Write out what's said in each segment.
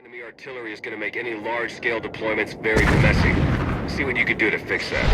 Enemy artillery is going to make any large-scale deployments very messy. See what you can do to fix that.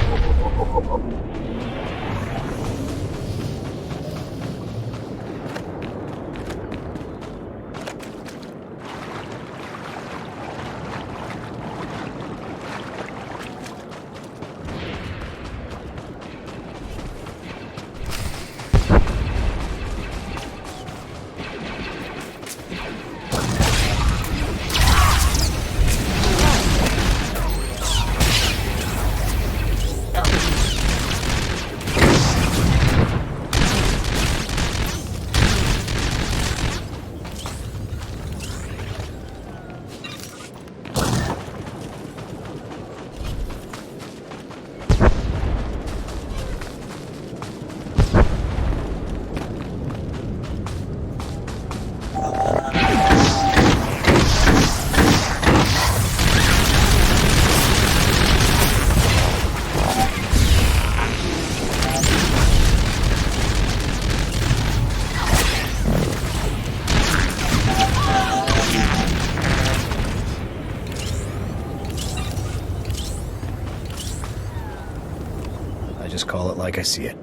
I just call it like I see it.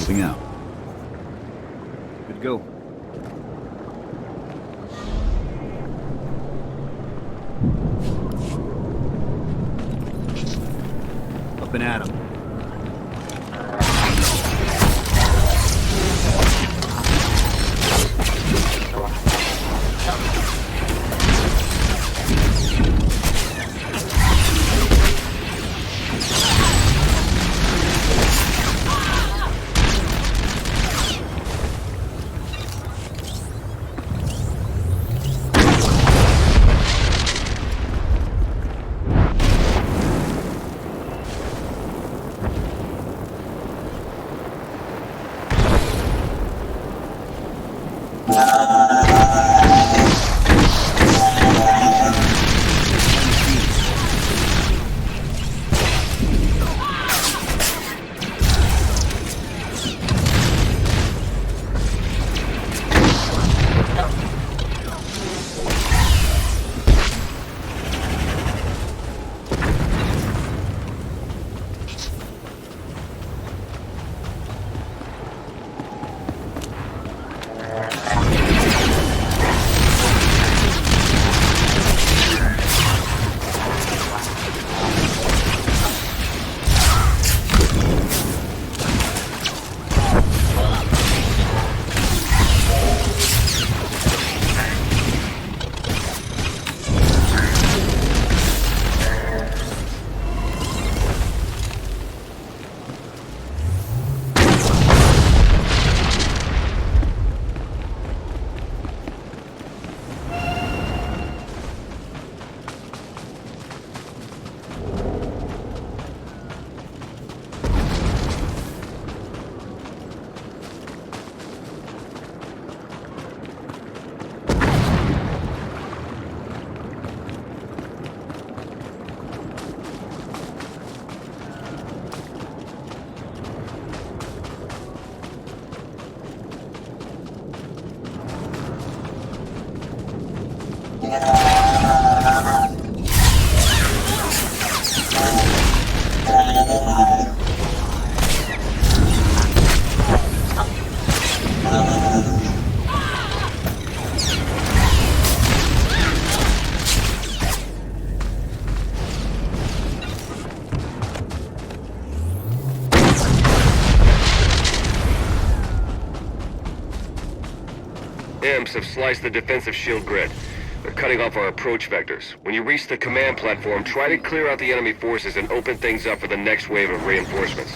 Moving out. Good to go. Up and at 'em. Imps have sliced the defensive shield grid. They're cutting off our approach vectors. When you reach the command platform, try to clear out the enemy forces and open things up for the next wave of reinforcements.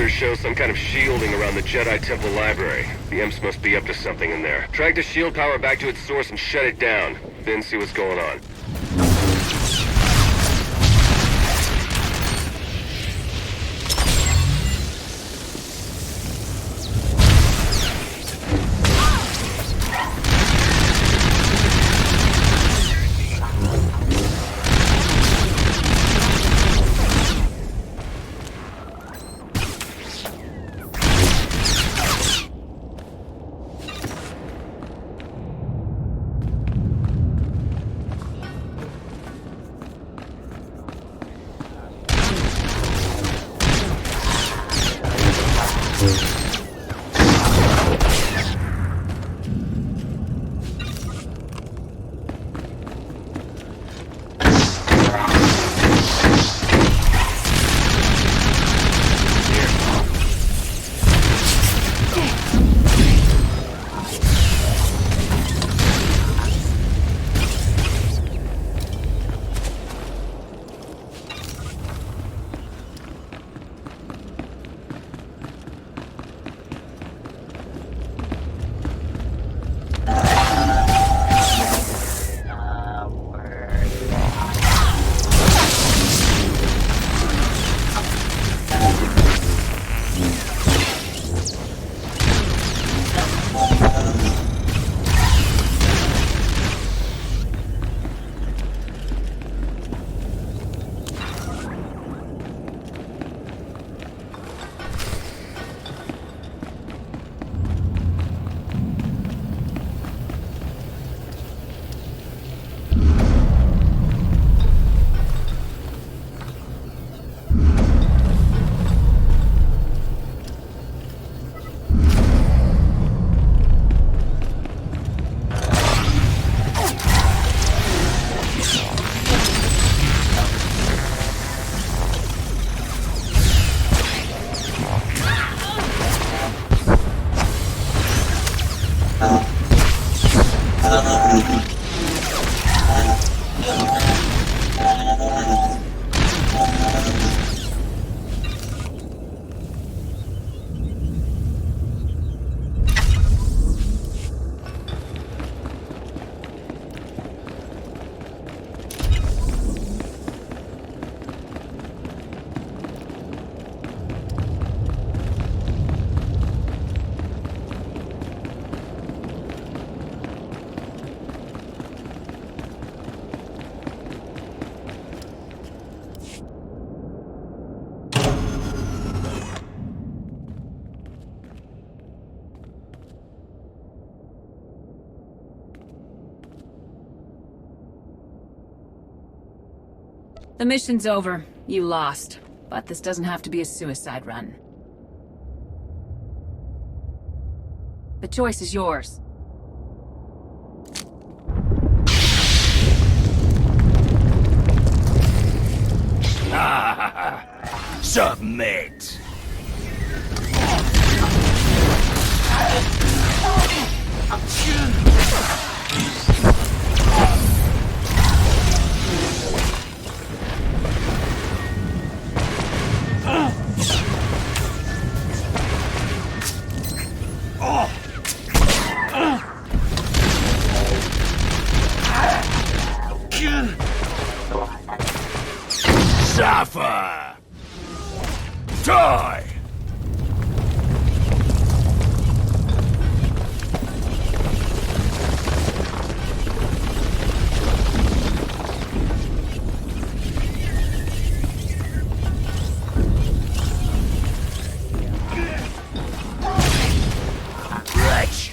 sensors show some kind of shielding around the Jedi Temple Library. The Imps must be up to something in there. Drag the shield power back to its source and shut it down. Then see what's going on. The mission's over. You lost. But this doesn't have to be a suicide run. The choice is yours. Submit! Suffer! Die! Wretch!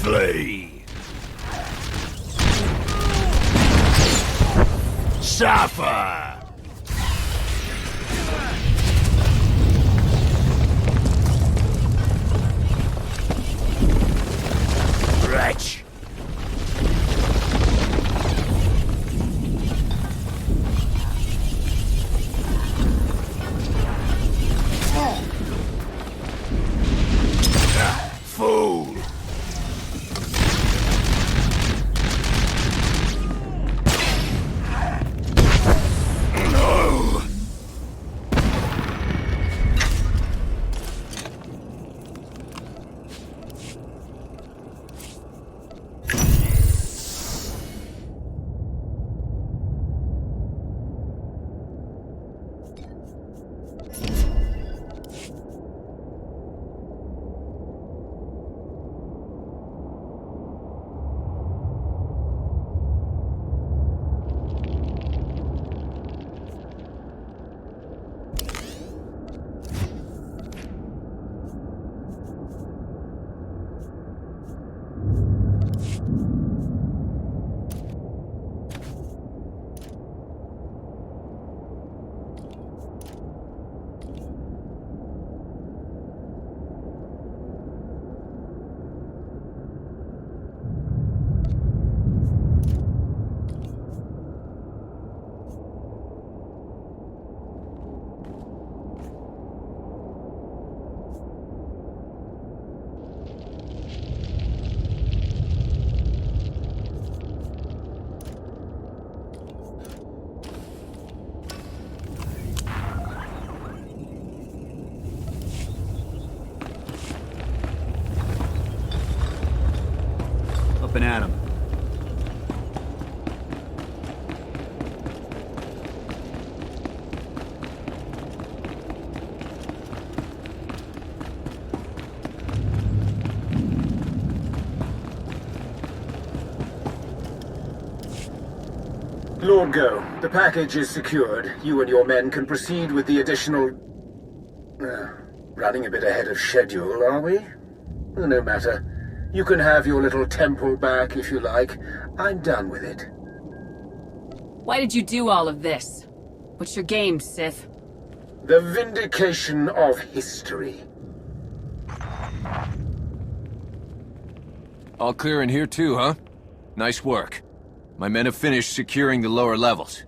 Flee! Suffer! Wretch! Up and at 'em. Lord Go, the package is secured. You and your men can proceed with the additional... running a bit ahead of schedule, are we? No matter. You can have your little temple back if you like. I'm done with it. Why did you do all of this? What's your game, Sith? The vindication of history. All clear in here too, huh? Nice work. My men have finished securing the lower levels.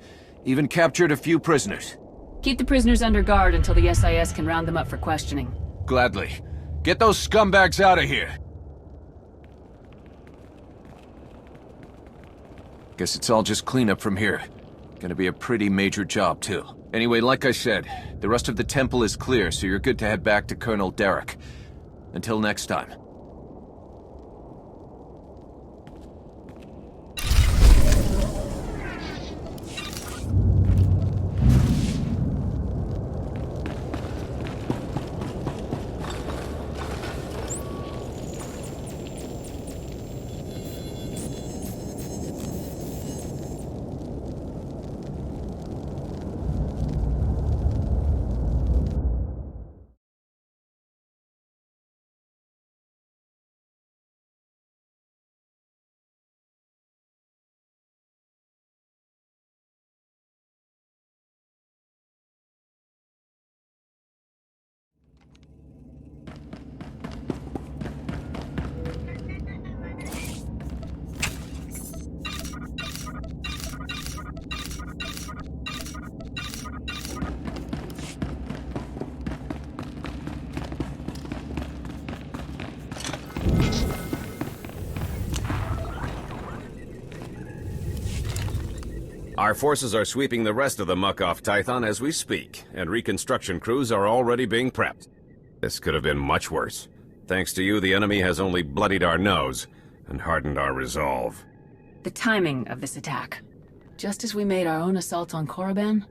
Even captured a few prisoners. Keep the prisoners under guard until the SIS can round them up for questioning. Gladly. Get those scumbags out of here! Guess it's all just cleanup from here. Gonna be a pretty major job, too. Anyway, like I said, the rest of the temple is clear, so you're good to head back to Colonel Derek. Until next time. Our forces are sweeping the rest of the muck off Tython as we speak, and reconstruction crews are already being prepped. This could have been much worse. Thanks to you, the enemy has only bloodied our nose and hardened our resolve. The timing of this attack. Just as we made our own assault on Korriban?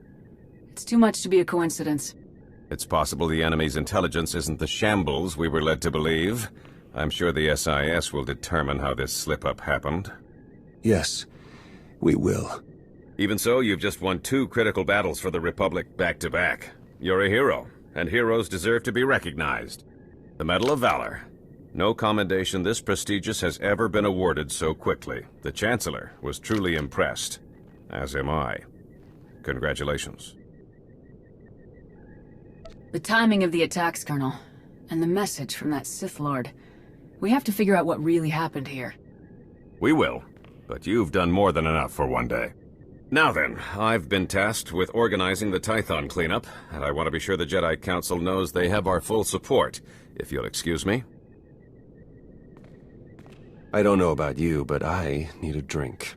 It's too much to be a coincidence. It's possible the enemy's intelligence isn't the shambles we were led to believe. I'm sure the SIS will determine how this slip-up happened. Yes, we will. Even so, you've just won 2 critical battles for the Republic back-to-back. You're a hero, and heroes deserve to be recognized. The Medal of Valor. No commendation this prestigious has ever been awarded so quickly. The Chancellor was truly impressed, as am I. Congratulations. The timing of the attacks, Colonel, and the message from that Sith Lord. We have to figure out what really happened here. We will, but you've done more than enough for one day. Now then, I've been tasked with organizing the Tython cleanup, and I want to be sure the Jedi Council knows they have our full support, if you'll excuse me. I don't know about you, but I need a drink.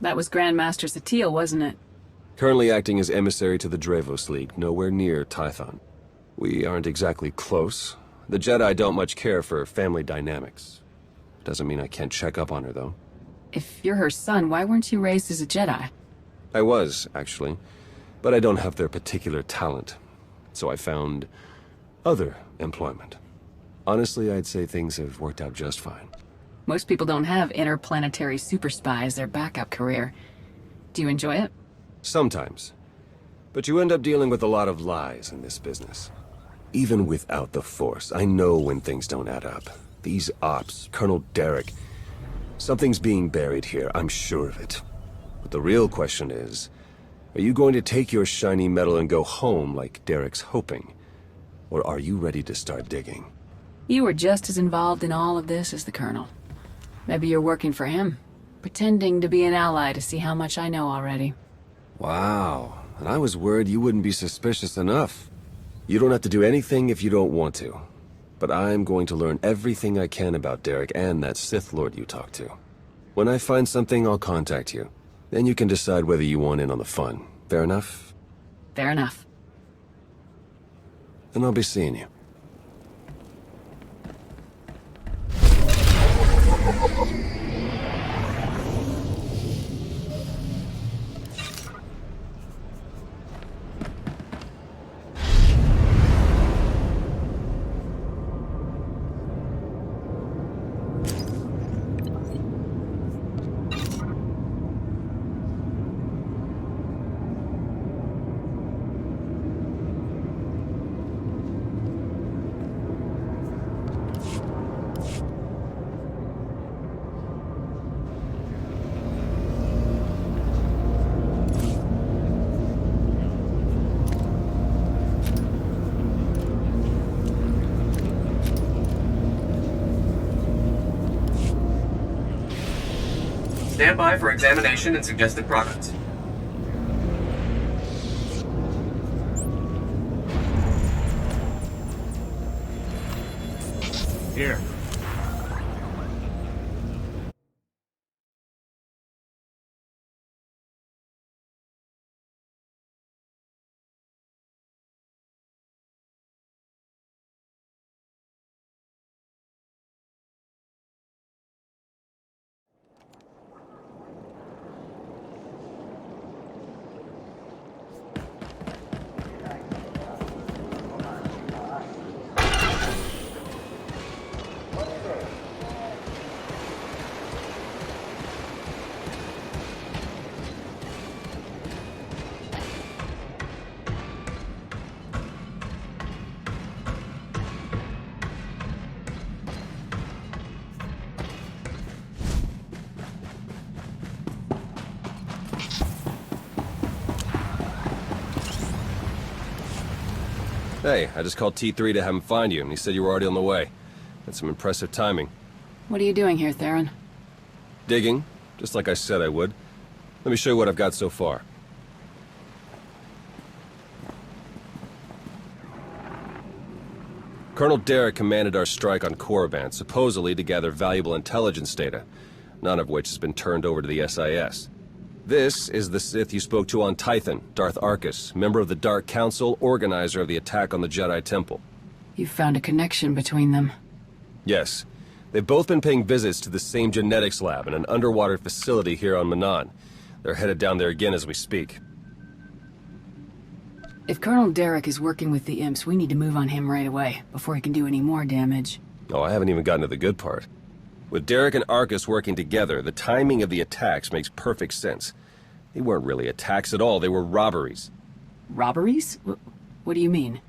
That was Grandmaster Satele, wasn't it? Currently acting as emissary to the Dravos League, nowhere near Tython. We aren't exactly close. The Jedi don't much care for family dynamics. Doesn't mean I can't check up on her, though. If you're her son, why weren't you raised as a Jedi? I was, actually. But I don't have their particular talent. So I found other employment. Honestly, I'd say things have worked out just fine. Most people don't have interplanetary super spy as their backup career. Do you enjoy it? Sometimes. But you end up dealing with a lot of lies in this business. Even without the Force, I know when things don't add up. These ops, Colonel Derek... Something's being buried here, I'm sure of it. But the real question is, are you going to take your shiny medal and go home like Derek's hoping? Or are you ready to start digging? You were just as involved in all of this as the Colonel. Maybe you're working for him, pretending to be an ally to see how much I know already. Wow, and I was worried you wouldn't be suspicious enough. You don't have to do anything if you don't want to. But I'm going to learn everything I can about Derek and that Sith Lord you talked to. When I find something, I'll contact you. Then you can decide whether you want in on the fun. Fair enough? Fair enough. Then I'll be seeing you. Stand by for examination and suggested products. Here. Hey, I just called T3 to have him find you, and he said you were already on the way. That's some impressive timing. What are you doing here, Theron? Digging, just like I said I would. Let me show you what I've got so far. Colonel Derek commanded our strike on Korriban, supposedly to gather valuable intelligence data, none of which has been turned over to the SIS. This is the Sith you spoke to on Tython, Darth Arcus, member of the Dark Council, organizer of the attack on the Jedi Temple. You found a connection between them. Yes. They've both been paying visits to the same genetics lab in an underwater facility here on Manan. They're headed down there again as we speak. If Colonel Derek is working with the imps, we need to move on him right away, before he can do any more damage. Oh, I haven't even gotten to the good part. With Derek and Arcus working together, the timing of the attacks makes perfect sense. They weren't really attacks at all, they were robberies. Robberies? What do you mean?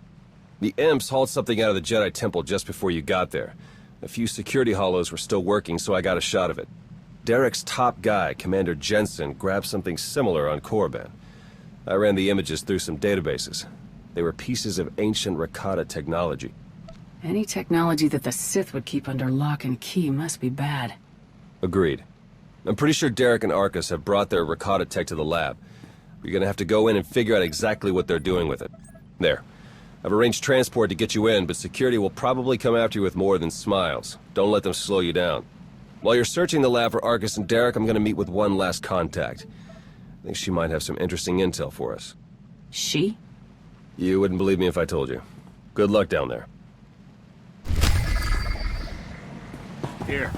The imps hauled something out of the Jedi Temple just before you got there. A few security hollows were still working, so I got a shot of it. Derek's top guy, Commander Jensen, grabbed something similar on Korriban. I ran the images through some databases. They were pieces of ancient Rakata technology. Any technology that the Sith would keep under lock and key must be bad. Agreed. I'm pretty sure Derek and Arcus have brought their Rakata tech to the lab. You're gonna have to go in and figure out exactly what they're doing with it. There. I've arranged transport to get you in, but security will probably come after you with more than smiles. Don't let them slow you down. While you're searching the lab for Arcus and Derek, I'm gonna meet with one last contact. I think she might have some interesting intel for us. She? You wouldn't believe me if I told you. Good luck down there. Here.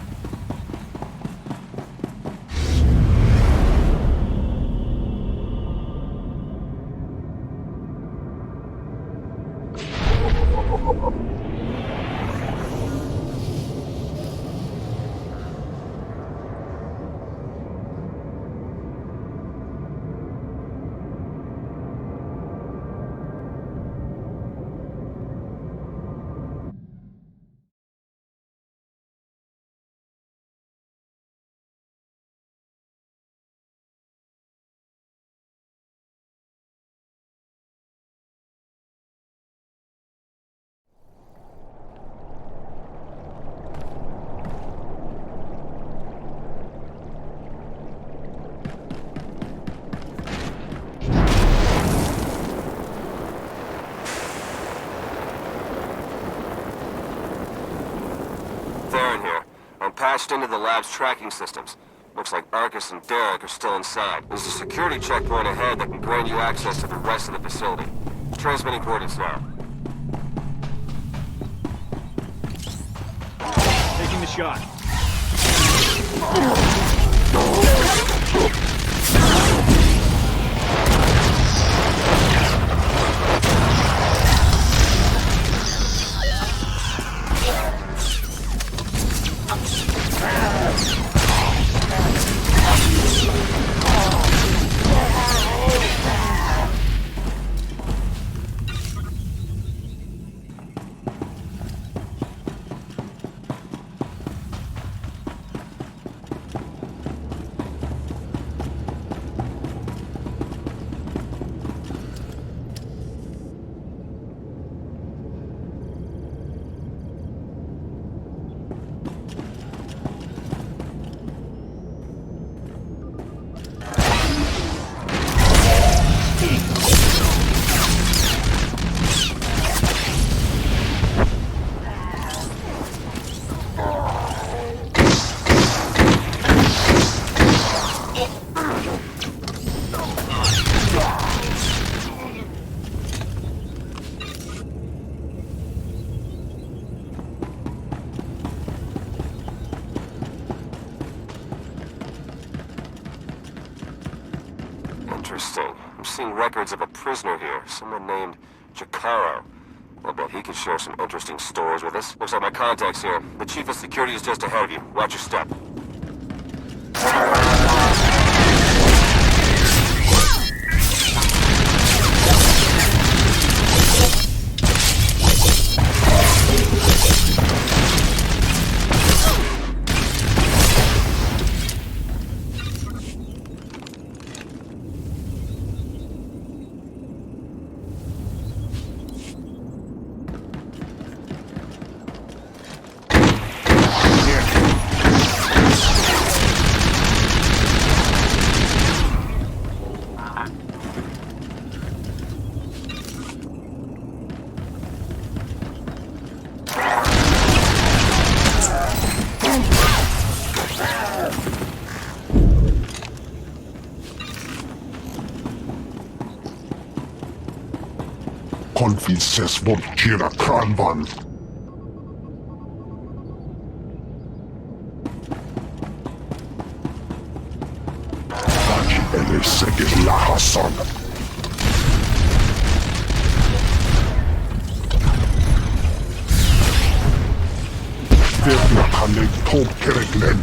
Patched into the lab's tracking systems. Looks like Arcus and Derek are still inside. There's a security checkpoint ahead that can grant you access to the rest of the facility. Transmitting coordinates now. Taking the shot. Interesting. I'm seeing records of a prisoner here, someone named Jacaro. I bet he could share some interesting stories with us. Looks like my contact's here. The chief of security is just ahead of you. Watch your step. Confises vår kira kranvan. Lagi ele segis lahasan. Verna haleg tom kereglen.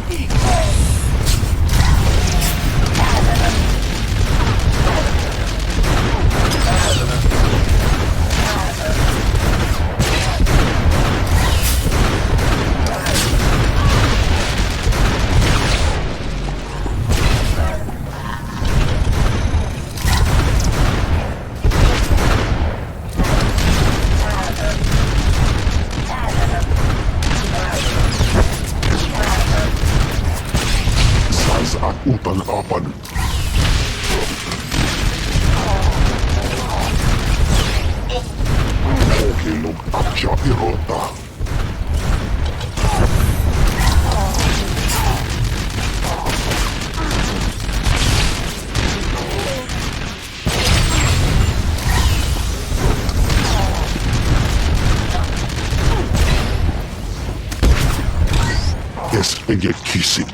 and you kiss it.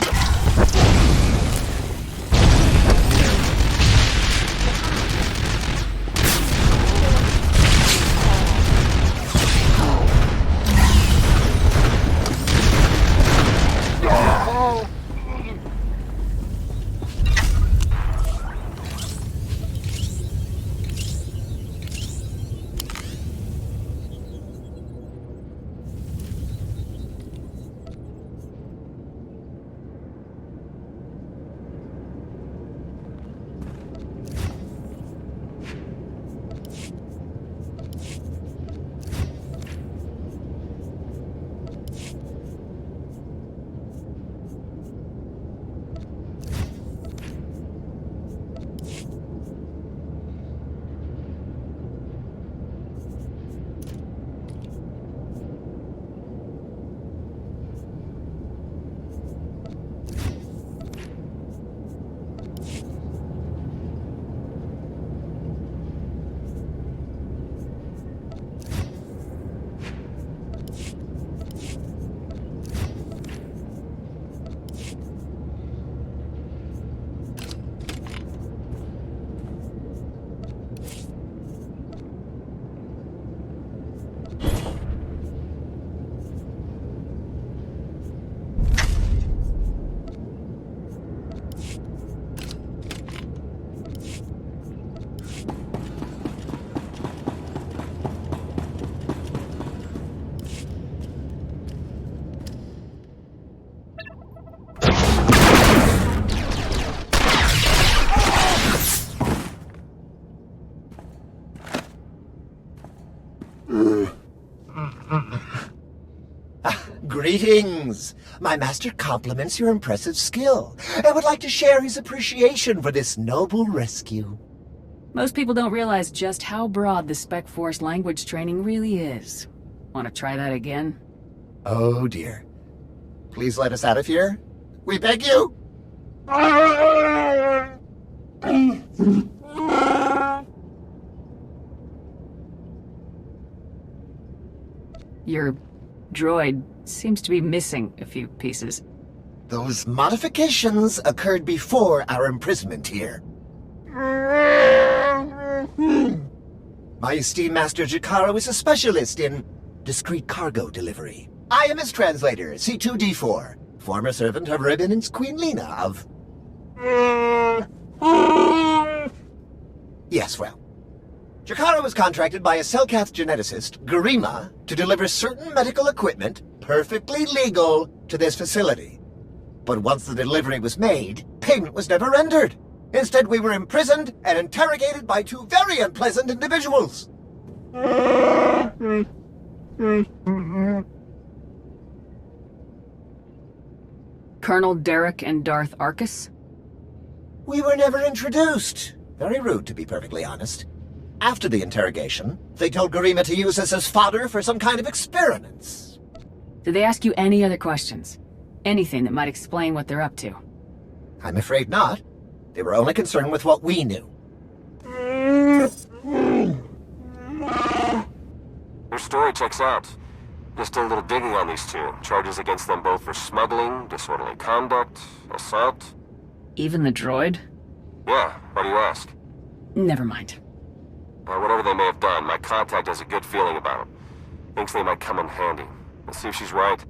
Greetings! My master compliments your impressive skill and would like to share his appreciation for this noble rescue. Most people don't realize just how broad the Spec Force language training really is. Want to try that again? Oh dear. Please let us out of here. We beg you! Your droid seems to be missing a few pieces. Those modifications occurred before our imprisonment here. My esteemed Master Jakaro is a specialist in discreet cargo delivery. I am his translator, C2D4, former servant of Ribbon's Queen Lena of... Yes, well. Jakaro was contracted by a Selkath geneticist, Garima, to deliver certain medical equipment, perfectly legal, to this facility. But once the delivery was made, payment was never rendered. Instead, we were imprisoned and interrogated by two very unpleasant individuals. Colonel Derek and Darth Arcus? We were never introduced. Very rude, to be perfectly honest. After the interrogation, they told Garima to use us as fodder for some kind of experiments. Did they ask you any other questions? Anything that might explain what they're up to? I'm afraid not. They were only concerned with what we knew. Your story checks out. Just did a little digging on these two. Charges against them both for smuggling, disorderly conduct, assault. Even the droid? Yeah, why do you ask? Never mind. Whatever they may have done, my contact has a good feeling about them. Thinks they might come in handy. Let's see if she's right.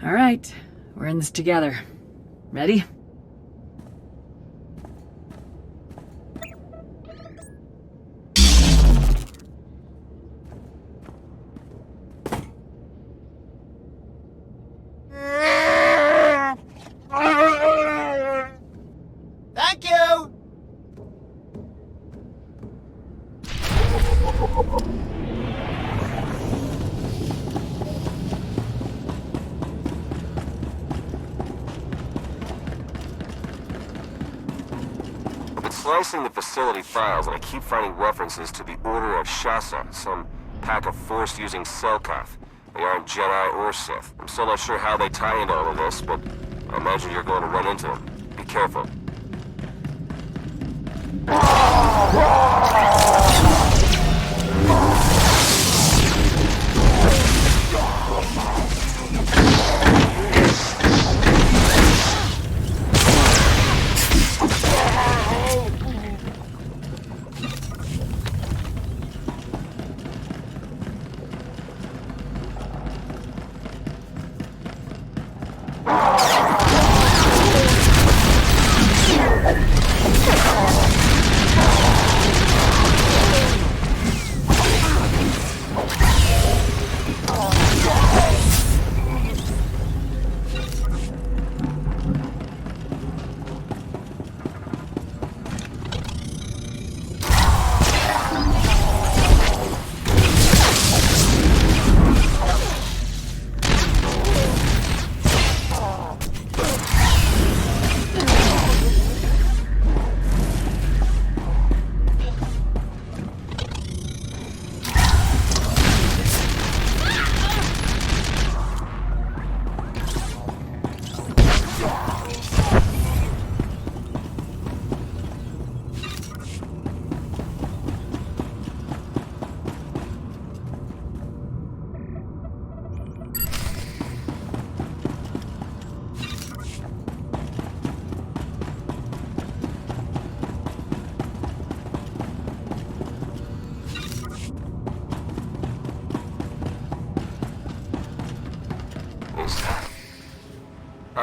All right, we're in this together. Ready? Thank you! I've been slicing the facility files, and I keep finding references to the Order of Shasa, some pack of Force-using Selkath. They aren't Jedi or Sith. I'm still not sure how they tie into all of this, but I imagine you're going to run into them. Be careful.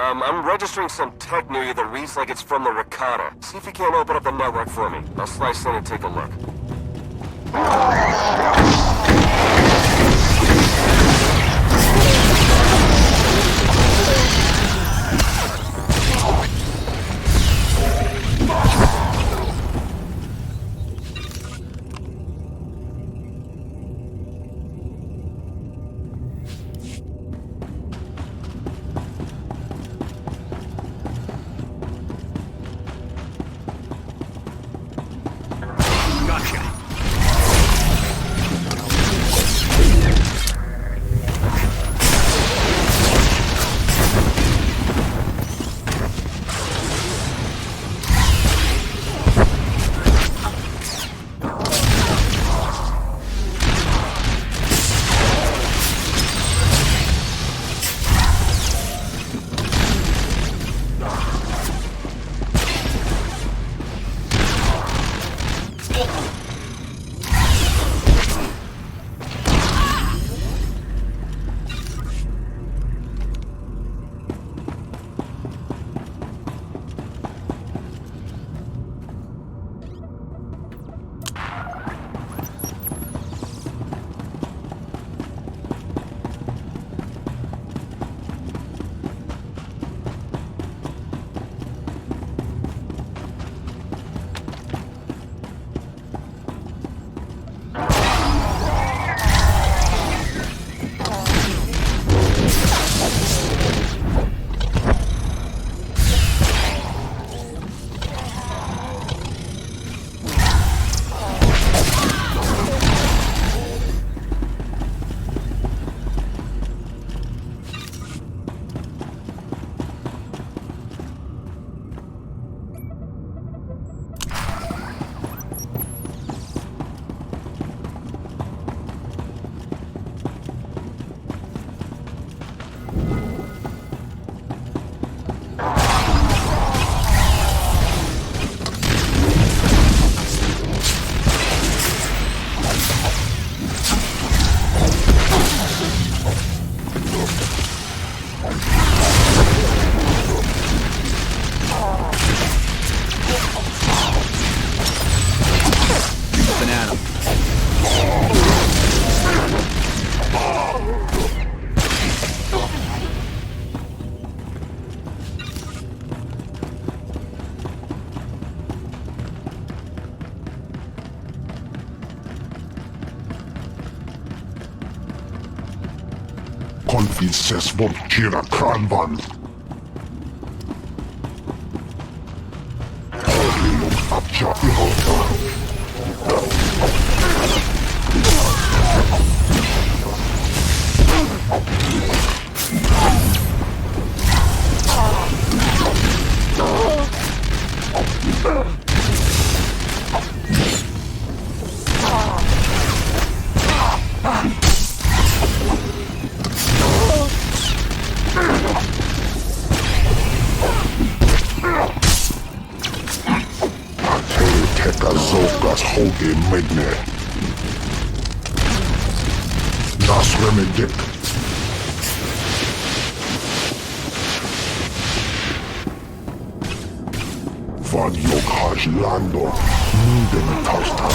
I'm registering some tech near you that reads like it's from the Ricotta. See if you can't open up the network for me. I'll slice in and take a look. Konfises vårt kira kranvan. Ilum abja ihota. Zogas hoge medne. Das remedik. Van jok haj lando. Minden tasta.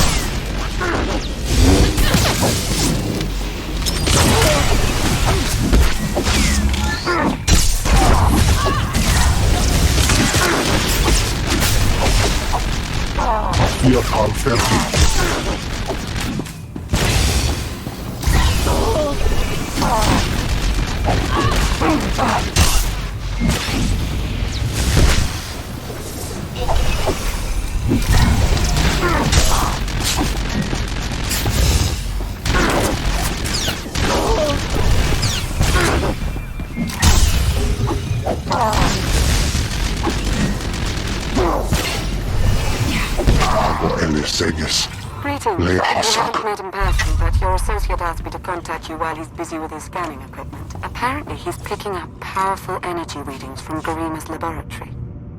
Hier kann fertig. Greetings. You haven't met in person, but your associate asked me to contact you while he's busy with his scanning equipment. Apparently, he's picking up powerful energy readings from Garima's laboratory.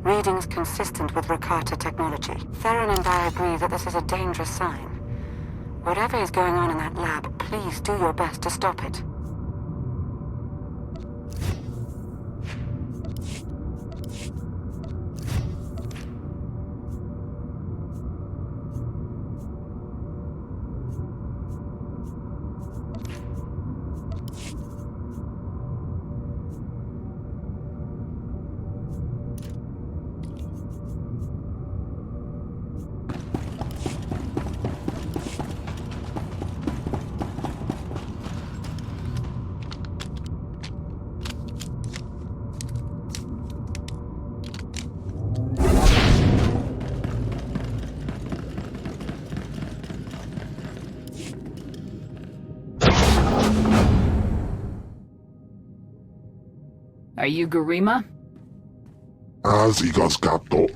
Readings consistent with Ricotta technology. Theron and I agree that this is a dangerous sign. Whatever is going on in that lab, please do your best to stop it. Are you Garima? Az igazgató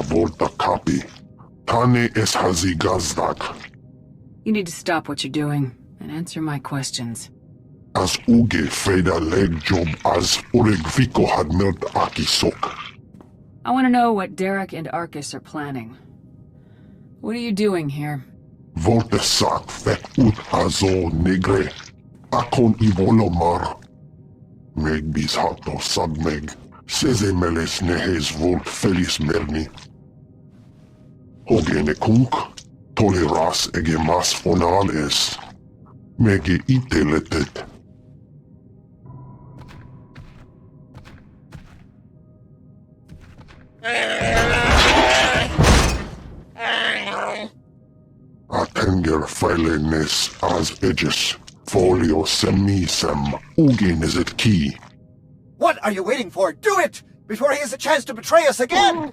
volt a kapi. Tane es hazigazdak. You need to stop what you're doing and answer my questions. Az uge freda legjob az uregviko had milt akisok. I want to know what Derek and Arcus are planning. What are you doing here? Volte sak fet ut azo negre. Akon ivolomar. Meg bis hato sagmeg. Seze meles nehes volt felis merni. Ogene kunk. Toleras ege mas fonal es. Mege iteletet. Atenger feilenes as edges. Folio semisem. Ugin is it key. What are you waiting for? Do it! Before he has a chance to betray us again!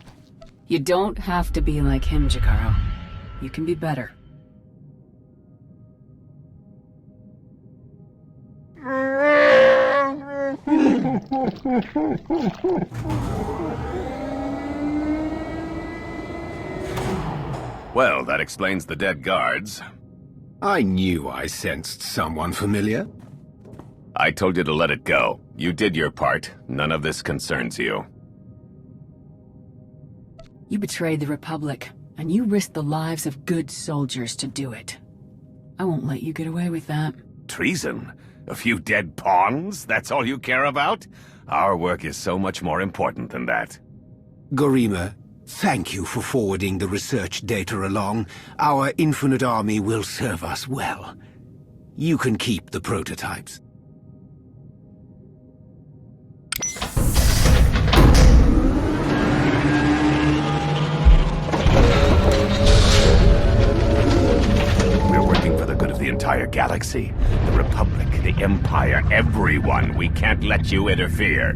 You don't have to be like him, Jakaro. You can be better. Well, that explains the dead guards. I knew I sensed someone familiar. I told you to let it go. You did your part. None of this concerns you. You betrayed the Republic, and you risked the lives of good soldiers to do it. I won't let you get away with that. Treason? A few dead pawns? That's all you care about? Our work is so much more important than that. Garima, thank you for forwarding the research data along. Our infinite army will serve us well. You can keep the prototypes. We're working for the good of the entire galaxy. The Republic, the Empire, everyone. We can't let you interfere.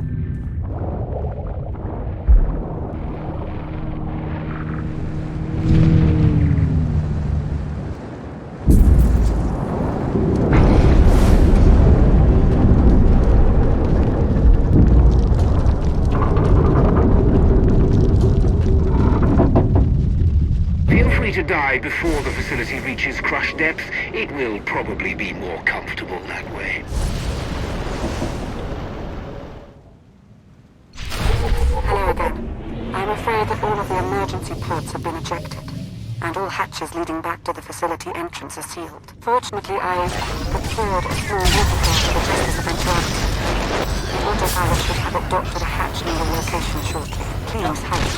To die before the facility reaches crush depth, it will probably be more comfortable that way. Hello again. I'm afraid that all of the emergency pods have been ejected, and all hatches leading back to the facility entrance are sealed. Fortunately, I've procured a small vehicle for the Justice eventuality. The autopilot should have it docked at a hatch near your location shortly. Please hurry.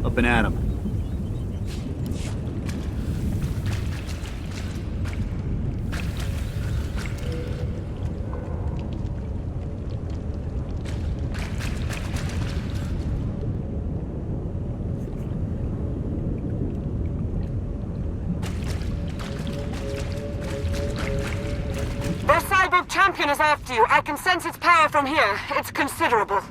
Up and at 'em. Their cyborg champion is after you. I can sense its power from here. It's considerable.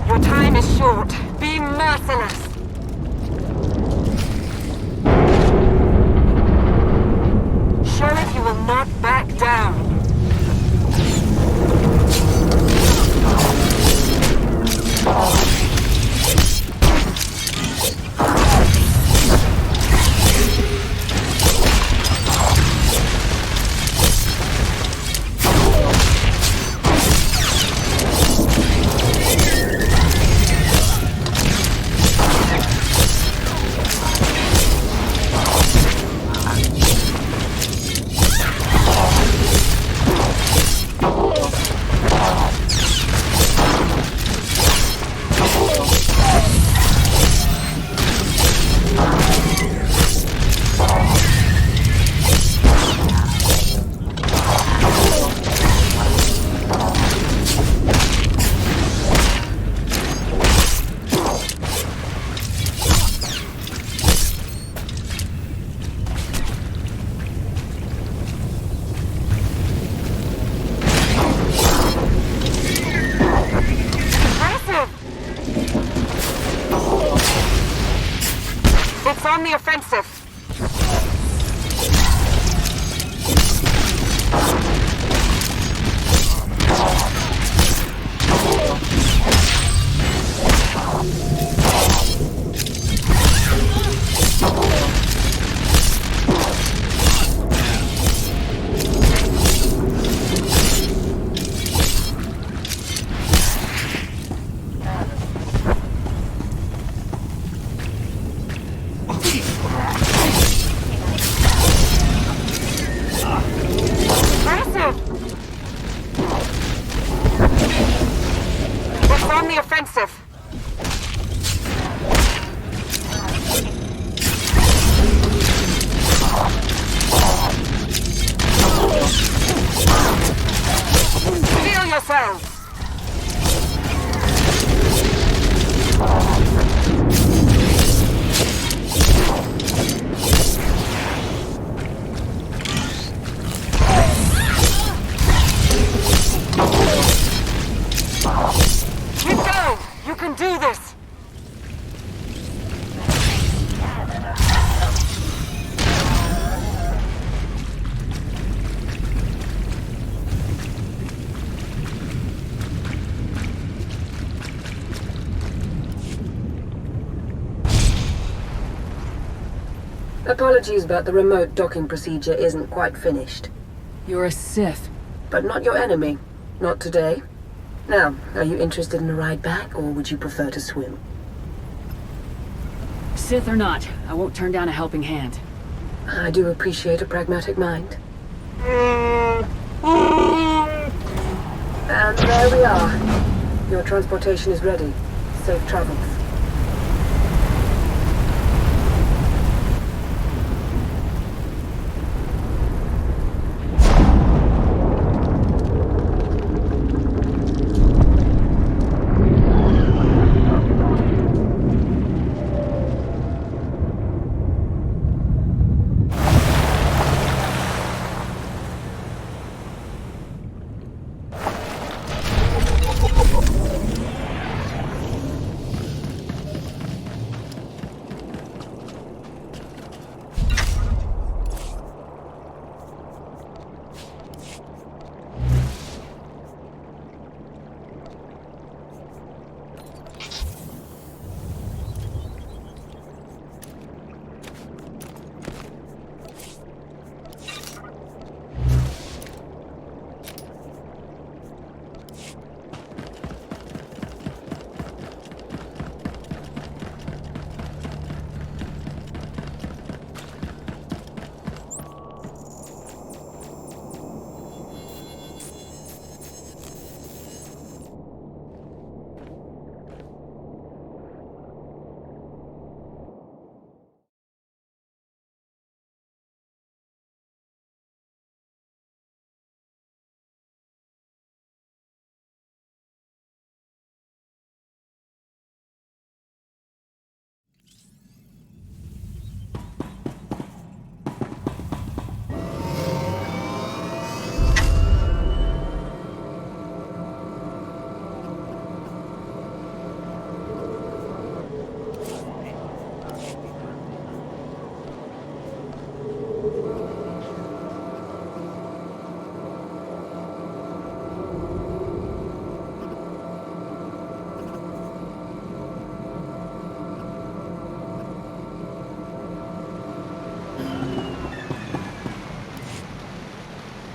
Your time is short. Be merciless. Show it you will not back down. It's on the offensive. Apologies, but the remote docking procedure isn't quite finished. You're a Sith. But not your enemy. Not today. Now, are you interested in a ride back, or would you prefer to swim? Sith or not, I won't turn down a helping hand. I do appreciate a pragmatic mind. And there we are. Your transportation is ready. Safe travels.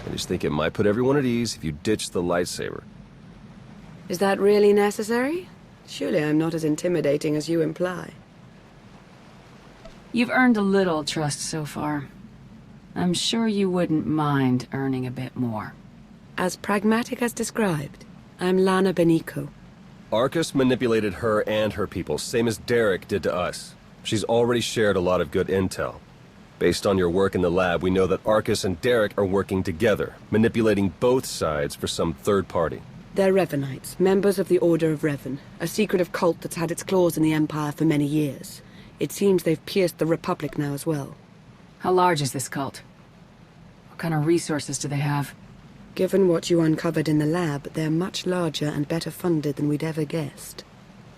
I just think it might put everyone at ease if you ditch the lightsaber. Is that really necessary? Surely I'm not as intimidating as you imply. You've earned a little trust so far. I'm sure you wouldn't mind earning a bit more. As pragmatic as described, I'm Lana Beniko. Arcus manipulated her and her people, same as Derek did to us. She's already shared a lot of good intel. Based on your work in the lab, we know that Arcus and Derek are working together, manipulating both sides for some third party. They're Revenites, members of the Order of Revan, a secretive cult that's had its claws in the Empire for many years. It seems they've pierced the Republic now as well. How large is this cult? What kind of resources do they have? Given what you uncovered in the lab, they're much larger and better funded than we'd ever guessed.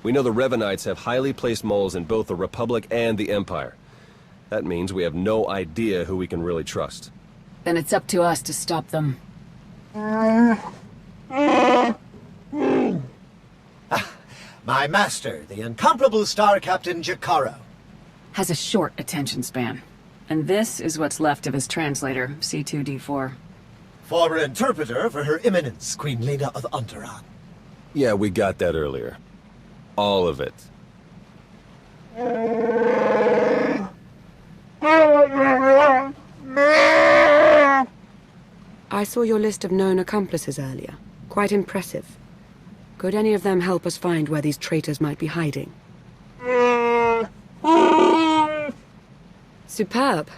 We know the Revenites have highly placed moles in both the Republic and the Empire. That means we have no idea who we can really trust. Then it's up to us to stop them. My master, the incomparable Star Captain Jacaro. Has a short attention span. And this is what's left of his translator, C2D4. Former interpreter for Her Eminence, Queen Leda of Unteron. Yeah, we got that earlier. All of it. I saw your list of known accomplices earlier. Quite impressive. Could any of them help us find where these traitors might be hiding? Superb.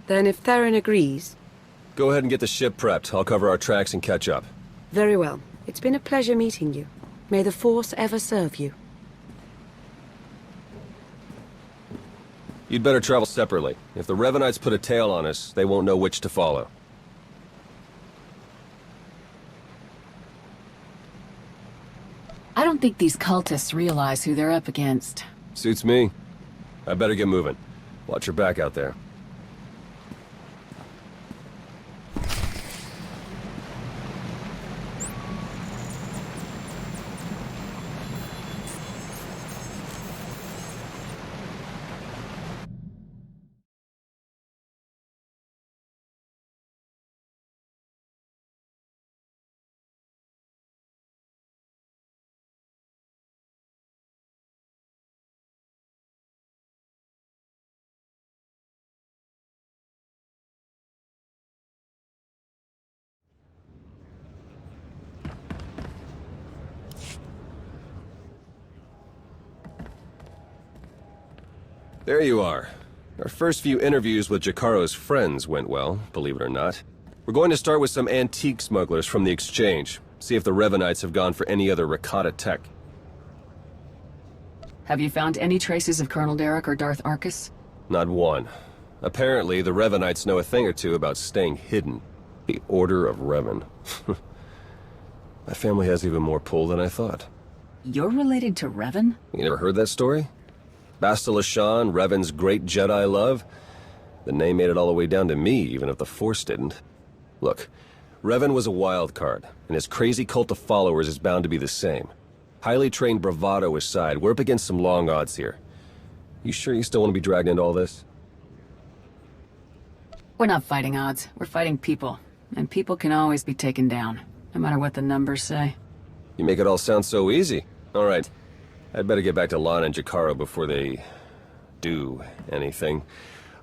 Then if Theron agrees... Go ahead and get the ship prepped. I'll cover our tracks and catch up. Very well. It's been a pleasure meeting you. May the Force ever serve you. You'd better travel separately. If the Revenites put a tail on us, they won't know which to follow. I don't think these cultists realize who they're up against. Suits me. I better get moving. Watch your back out there. There you are. Our first few interviews with Jacaro's friends went well, believe it or not. We're going to start with some antique smugglers from the exchange. See if the Revenites have gone for any other Rakata tech. Have you found any traces of Colonel Derek or Darth Arcus? Not one. Apparently, the Revenites know a thing or two about staying hidden. The Order of Revan. My family has even more pull than I thought. You're related to Revan? You never heard that story? Basta Lashan, Revan's great Jedi love? The name made it all the way down to me, even if the Force didn't. Look, Revan was a wild card, and his crazy cult of followers is bound to be the same. Highly trained bravado aside, we're up against some long odds here. You sure you still want to be dragged into all this? We're not fighting odds. We're fighting people. And people can always be taken down, no matter what the numbers say. You make it all sound so easy. All right. I'd better get back to Lana and Jacaro before they do anything.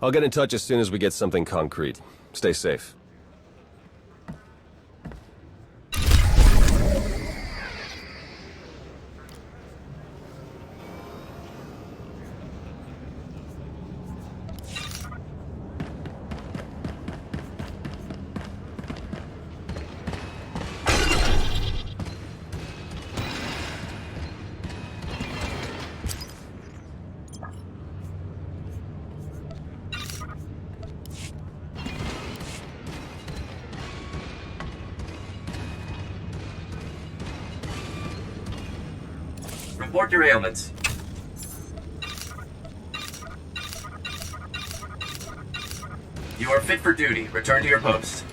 I'll get in touch as soon as we get something concrete. Stay safe. Report your ailments. You are fit for duty. Return to your post.